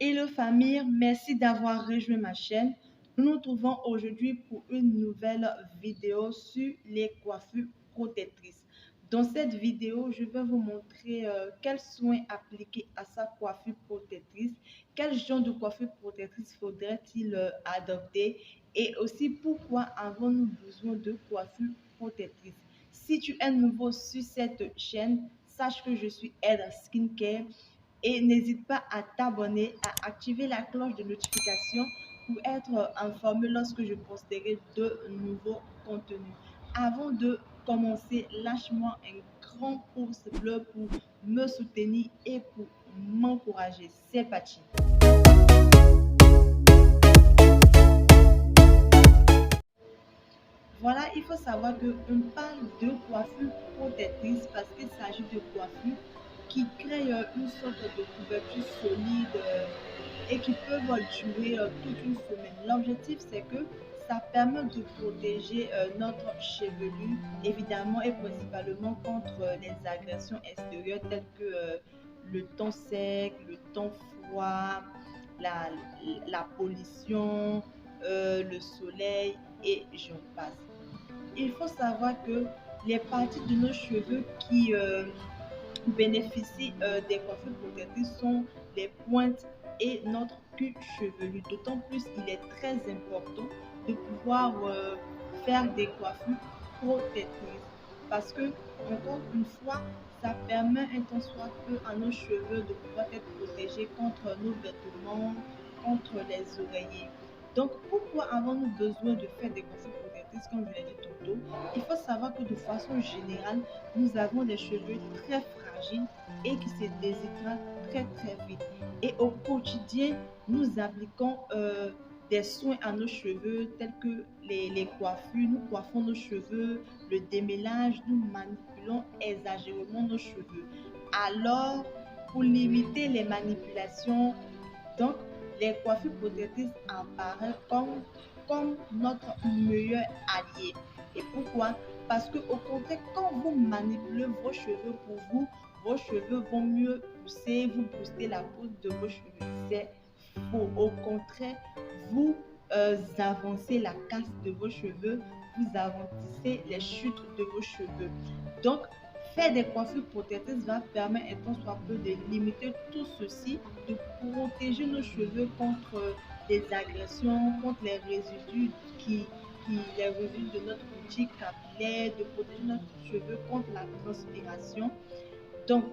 Hello famille, merci d'avoir rejoint ma chaîne. Nous nous trouvons aujourd'hui pour une nouvelle vidéo sur les coiffures protectrices. Dans cette vidéo, je vais vous montrer quels soins appliquer à sa coiffure protectrice, quel genre de coiffure protectrice faudrait-il adopter et aussi pourquoi avons-nous besoin de coiffure protectrice. Si tu es nouveau sur cette chaîne, sache que je suis Ed Skincare et n'hésite pas à t'abonner, à activer la cloche de notification pour être informé lorsque je posterai de nouveaux contenus. Avant de commencer, lâche-moi un grand pouce bleu pour me soutenir et pour m'encourager. C'est parti. Voilà, il faut savoir qu'on parle de coiffure protectrice parce qu'il s'agit de coiffure qui crée une sorte de couverture solide et qui peuvent durer toute une semaine. L'objectif, c'est que ça permet de protéger notre chevelure, évidemment, et principalement contre les agressions extérieures telles que le temps sec, le temps froid, la, la pollution, le soleil et j'en passe. Il faut savoir que les parties de nos cheveux qui bénéficient des coiffures protectrices sont les pointes et notre cuir chevelu. D'autant plus, il est très important de pouvoir faire des coiffures protectrices parce que, encore une fois, ça permet un tant soit peu à nos cheveux de pouvoir être protégés contre nos vêtements, contre les oreillers. Donc, pourquoi avons-nous besoin de faire des coiffures protectrices, comme je l'ai dit tantôt? Il faut savoir que de façon générale, nous avons des cheveux très fragiles et qui se déshydratent très vite. Et au quotidien, nous appliquons des soins à nos cheveux tels que les coiffures. Nous coiffons nos cheveux, le démêlage, nous manipulons exagérément nos cheveux. Alors, pour limiter les manipulations, donc les coiffures protectrices apparaissent comme notre meilleur allié. Et pourquoi? Parce que au contraire, quand vous manipulez vos cheveux pour vous, vos cheveux vont mieux pousser, vous boostez la pousse de vos cheveux. C'est faux. Au contraire, vous avancez la casse de vos cheveux, vous avancez les chutes de vos cheveux. Donc, faire des coiffures protectrices va permettre, un soit peu, de limiter tout ceci, de protéger nos cheveux contre des agressions, contre les résidus les résidus de notre outil capillaire, de protéger notre cheveux contre la transpiration. Donc,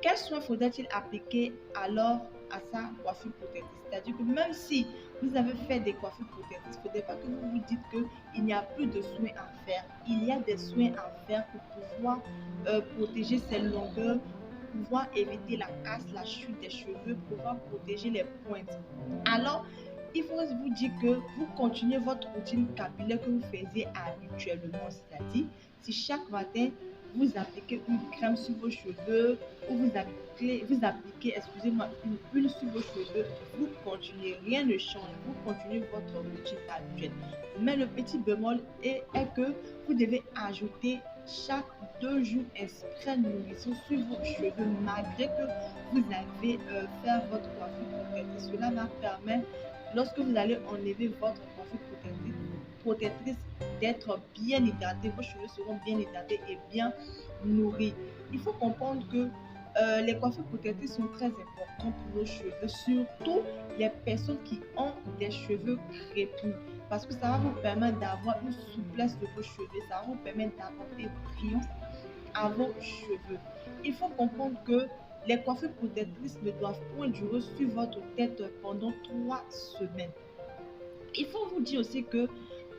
quels soins faudrait-il appliquer alors à sa coiffure protectrice? C'est-à-dire que même si vous avez fait des coiffures protectrices, il ne faudrait pas que vous vous dites qu'il n'y a plus de soins à faire. Il y a des soins à faire pour pouvoir protéger ces longueurs, pouvoir éviter la casse, la chute des cheveux, pouvoir protéger les pointes. Alors, il faut vous dire que vous continuez votre routine capillaire que vous faisiez habituellement, c'est-à-dire si chaque matin vous appliquez une crème sur vos cheveux ou vous appliquez excusez-moi, une huile sur vos cheveux, vous continuez, rien ne change, vous continuez votre routine habituelle. Mais le petit bémol est que vous devez ajouter chaque 2 jours un spray nourrissant sur vos cheveux malgré que vous avez fait votre coiffure protectrice. Cela va permettre, lorsque vous allez enlever votre coiffure protectrice, d'être bien hydraté, vos cheveux seront bien hydratés et bien nourris. Il faut comprendre que les coiffures protectrices sont très importantes pour nos cheveux, surtout les personnes qui ont des cheveux crépus, parce que ça va vous permettre d'avoir une souplesse de vos cheveux, ça va vous permettre d'apporter brillance à vos cheveux. Il faut comprendre que les coiffures protectrices ne doivent point durer sur votre tête pendant 3 semaines. Il faut vous dire aussi que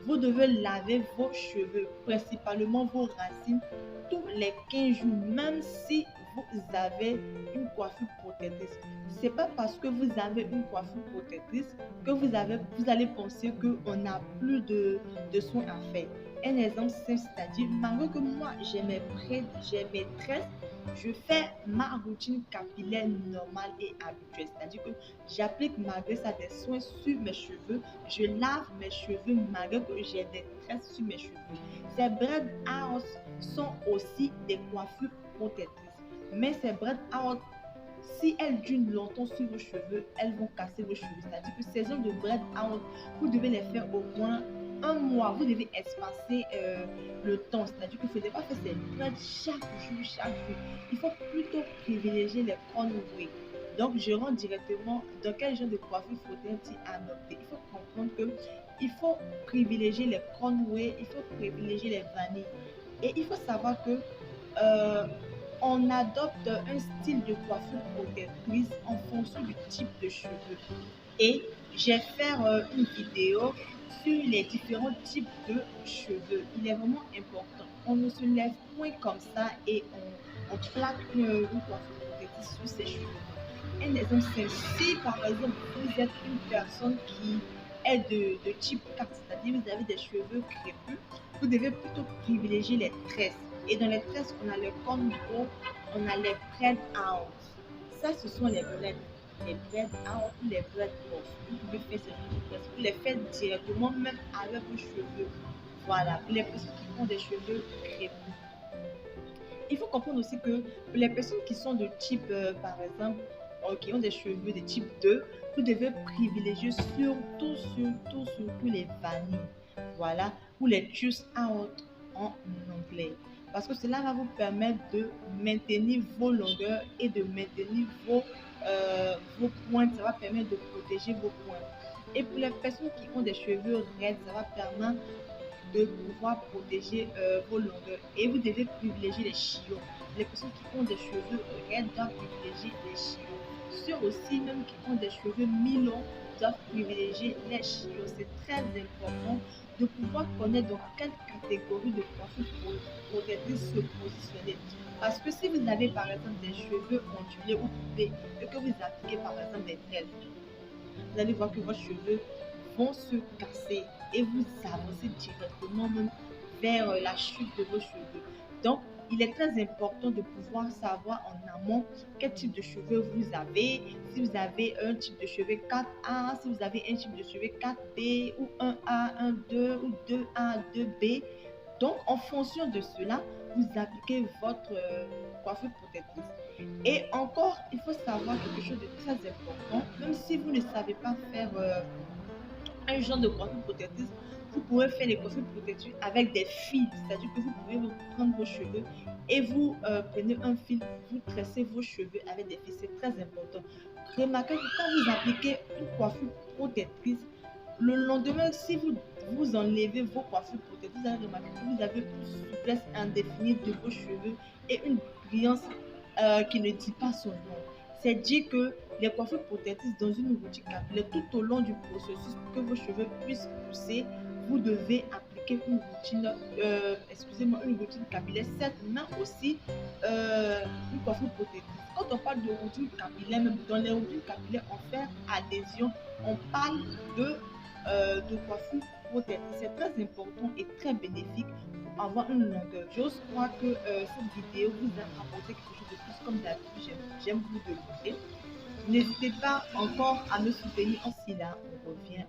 vous devez laver vos cheveux, principalement vos racines, tous les 15 jours, même si vous avez une coiffure protectrice. Ce n'est pas parce que vous avez une coiffure protectrice que vous allez penser qu'on n'a plus de soins à faire. Un exemple simple, c'est-à-dire, malgré que moi j'ai mes tresses, je fais ma routine capillaire normale et habituelle. C'est-à-dire que j'applique malgré ça des soins sur mes cheveux. Je lave mes cheveux malgré que j'ai des tresses sur mes cheveux. Ces braid out sont aussi des coiffures protectrices. Mais ces braid out Si elles durent longtemps sur vos cheveux, elles vont casser vos cheveux. C'est-à-dire que ces genres de braid out, vous devez les faire au moins un mois. Vous devez espacer le temps. C'est-à-dire que vous ne devez pas faire ces braids chaque jour, chaque jour. Il faut plutôt privilégier les cornrows. Donc, je rentre directement dans quel genre de coiffure faut-il adopter. Il faut comprendre que il faut privilégier les cornrows, il faut privilégier les vanilles. Et il faut savoir que euh, on adopte un style de coiffure protectrice en fonction du type de cheveux. Et je vais faire une vidéo sur les différents types de cheveux. Il est vraiment important. On ne se lève point comme ça et on plaque une coiffure protectrice sur ses cheveux. Un exemple, c'est si par exemple vous êtes une personne qui est de type 4, c'est-à-dire vous avez des cheveux crépus, vous devez plutôt privilégier les tresses. Et dans les tresses, on a le contour, on a les braid out. Ça, ce sont les braids. Les braid out ou les braid off. Vous pouvez faire ce genre de tresses. Vous les faites directement, même avec vos cheveux. Voilà, pour les personnes qui ont des cheveux crépus. Il faut comprendre aussi que pour les personnes qui sont de type, par exemple, qui ont des cheveux de type 2, vous devez privilégier surtout les vanilles. Voilà, ou les juice out en anglais. Parce que cela va vous permettre de maintenir vos longueurs et de maintenir vos pointes. Ça va permettre de protéger vos pointes. Et pour les personnes qui ont des cheveux raides, ça va permettre de pouvoir protéger vos longueurs. Et vous devez privilégier les chiots. Les personnes qui ont des cheveux raides doivent privilégier les chiots. Ceux aussi même qui ont des cheveux mi-longs doivent privilégier les chiots. C'est très important de pouvoir connaître dans quelle catégorie de coiffure protectrice se positionner. Parce que si vous avez par exemple des cheveux ondulés ou coupés et que vous appliquez par exemple des tresses, vous allez voir que vos cheveux vont se casser et vous avancez directement même vers la chute de vos cheveux. Donc, il est très important de pouvoir savoir en amont quel type de cheveux vous avez, si vous avez un type de cheveux 4A, si vous avez un type de cheveux 4B ou 1A, 1-2 ou 2A, 2B. Donc, en fonction de cela, vous appliquez votre coiffure protectrice. Et encore, il faut savoir quelque chose de très important. Même si vous ne savez pas faire un genre de coiffure protectrice, vous pouvez faire les coiffures protectrices avec des fils. C'est-à-dire que vous pouvez prendre vos cheveux et vous prenez un fil, vous tressez vos cheveux avec des fils. C'est très important. Remarquez que quand vous appliquez une coiffure protectrice, le lendemain, si vous enlevez vos coiffures protectrices, vous allez remarquer que vous avez une souplesse indéfinie de vos cheveux et une brillance qui ne dit pas son nom. C'est dire que les coiffures protectrices dans une routine capillaire, tout au long du processus, pour que vos cheveux puissent pousser, vous devez appliquer une routine, une routine capillaire, certes, mais aussi une coiffure protectrice. Quand on parle de routine capillaire, même dans les routines capillaires, on fait adhésion, on parle de coiffure protectrice. C'est très important et très bénéfique pour avoir une longueur. J'ose croire que cette vidéo vous a apporté quelque chose de plus comme d'habitude. J'aime vous demander. N'hésitez pas encore à me soutenir. Aussi là, on revient